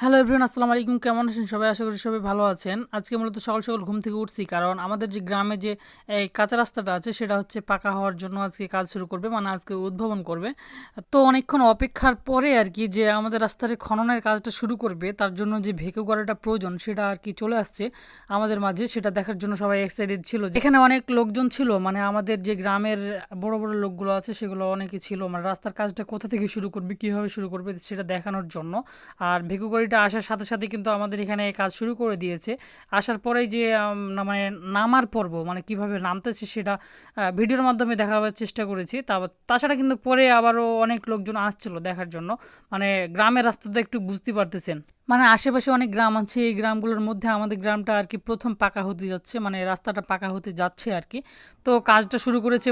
Hello everyone, আসসালামু আলাইকুম। কেমন আছেন সবাই? আশা করি সবাই ভালো আছেন। আজকে মূলত সকাল সকাল ঘুম থেকে উঠছি, কারণ আমাদের যে গ্রামে যে এই কাঁচা রাস্তাটা আছে সেটা হচ্ছে পাকা হওয়ার জন্য আজকে কাজ শুরু করবে, মানে আজকে উদ্ভাবন করবে। তো অনেকক্ষণ অপেক্ষার পরে আর কি যে আমাদের রাস্তার খননের কাজটা শুরু করবে, তার জন্য যে ভেকু করাটা প্রয়োজন সেটা আর কি চলে আসছে আমাদের মাঝে। সেটা দেখার জন্য সবাই এক্সাইটেড ছিল। এখানে অনেক লোকজন ছিল, মানে আমাদের যে গ্রামের বড় বড় লোকগুলো আছে সেগুলো অনেকে ছিল, মানে রাস্তার কাজটা কোথা থেকে শুরু করবে, কীভাবে শুরু করবে সেটা দেখানোর জন্য। আর ভিকু গাড়িটা আসার সাথে সাথে কিন্তু আমাদের এখানে কাজ শুরু করে দিয়েছে। আসার পরেই যে মানে নামার পর্ব, মানে কিভাবে নামতেছে সেটা ভিডিওর মাধ্যমে দেখাবার চেষ্টা করেছি। তাছাড়া কিন্তু পরে আবারও অনেক লোকজন আসছিল দেখার জন্য। মানে গ্রামের রাস্তা তো একটু বুঝতে পারতেছেন, মানে আশেপাশে অনেক গ্রাম আছে, এই গ্রামগুলোর মধ্যে আমাদের গ্রামটা আর কি প্রথম পাকা হতে যাচ্ছে, মানে রাস্তাটা পাকা হতে যাচ্ছে আর কি। তো কাজটা শুরু করেছে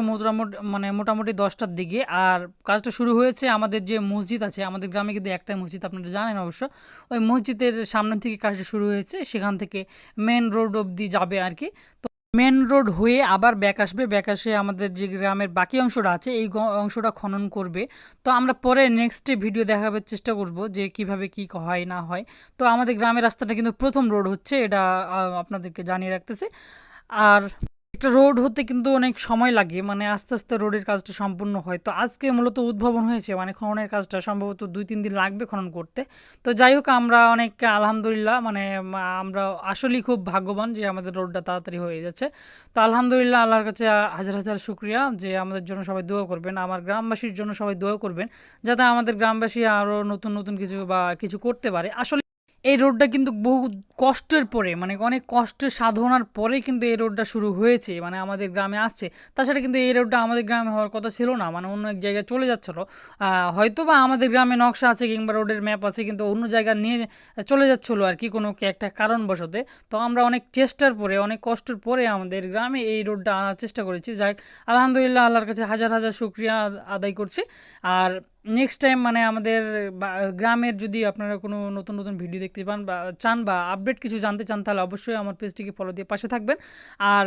মোটামুটি 10টার দিকে। আর কাজটা শুরু হয়েছে আমাদের যে মসজিদ আছে, আমাদের গ্রামে কিন্তু একটাই মসজিদ, আপনারা জানেন অবশ্য। ওই মসজিদের সামনে থেকে কাজটা শুরু হয়েছে, সেখান থেকে মেন রোড অবধি যাবে আর কি। মেন রোড হয়ে আবার ব্যাক আসবে, ব্যাক আসে আমাদের যে গ্রামের বাকি অংশটা আছে এই অংশটা খনন করবে। তো আমরা পরে নেক্সটে ভিডিও দেখাবার চেষ্টা করব যে কিভাবে কি হয় না হয়। তো আমাদের গ্রামের রাস্তাটা কিন্তু প্রথম রোড হচ্ছে, এটা আপনাদেরকে জানিয়ে রাখতেছে। আর একটা রোড হতে কিন্তু অনেক সময় লাগে, মানে আস্তে আস্তে রোডের কাজটা সম্পূর্ণ হয়। তো আজকে মূলত উদ্ভাবন হয়েছে, মানে খননের কাজটা সম্ভবত 2-3 দিন লাগবে খনন করতে। তো যাই হোক, আমরা অনেক আলহামদুলিল্লাহ, মানে আমরা আসলেই খুব ভাগ্যবান যে আমাদের রোডটা তাড়াতাড়ি হয়ে যাচ্ছে। তো আলহামদুলিল্লাহ, আল্লাহর কাছে হাজার হাজার শুক্রিয়া যে আমাদের জন্য সবাই দোয়া করবেন, আমার গ্রামবাসীর জন্য সবাই দোয়া করবেন, যাতে আমাদের গ্রামবাসী আরও নতুন নতুন কিছু বা কিছু করতে পারে। আসলে এই রোডটা কিন্তু বহু কষ্টের পরে, মানে অনেক কষ্টের সাধনার পরে কিন্তু এই রোডটা শুরু হয়েছে, মানে আমাদের গ্রামে আসছে। তাছাড়া কিন্তু এই রোডটা আমাদের গ্রামে হওয়ার কথা ছিল না, মানে অন্য এক জায়গায় চলে যাচ্ছিল। হয়তো বা আমাদের গ্রামে নকশা আছে কিংবা রোডের ম্যাপ আছে, কিন্তু অন্য জায়গা নিয়ে চলে যাচ্ছিলো আর কি, কোনো একটা কারণবশতে। তো আমরা অনেক চেষ্টার পরে, অনেক কষ্টের পরে আমাদের গ্রামে এই রোডটা আনার চেষ্টা করেছি। যাই, আলহামদুলিল্লাহ, আল্লাহর কাছে হাজার হাজার শুক্রিয়া আদায় করছি। আর নেক্সট টাইম মানে আমাদের গ্রামের যদি আপনারা কোনো নতুন নতুন ভিডিও দেখতে পান বা চান বা আপডেট কিছু জানতে চান, তাহলে অবশ্যই আমার পেজটিকে ফলো দিয়ে পাশে থাকবেন। আর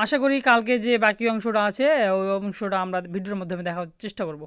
আশা করি কালকে যে বাকি অংশটা আছে ওই অংশটা আমরা ভিডিওর মাধ্যমে দেখার চেষ্টা করব।